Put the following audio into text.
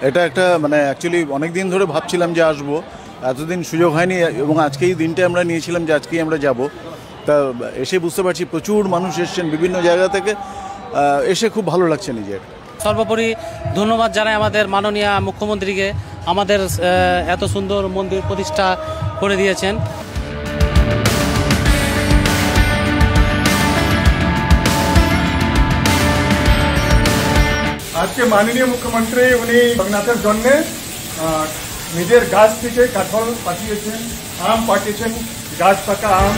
এটা একটা মানে অ্যাকচুয়ালি অনেক দিন ধরে ভাবছিলাম যে আসবো, এতদিন সুযোগ হয়নি এবং আজকেই দিনটা আমরা নিয়েছিলাম যে আজকেই আমরা যাব। তা এসে বুঝতে পারছি প্রচুর মানুষ এসছেন বিভিন্ন জায়গা থেকে, এসে খুব ভালো লাগছে নিজের। সর্বোপরি ধন্যবাদ জানাই আমাদের মাননীয় মুখ্যমন্ত্রীকে, আমাদের এত সুন্দর মন্দির প্রতিষ্ঠা করে দিয়েছেন। আজকে মাননীয় মুখ্যমন্ত্রী উনি জগন্নাথের জন্য নিজের গাছ থেকে কাঁঠাল পাঠিয়েছেন, আম পাঠিয়েছেন, গাছ পাকা আম।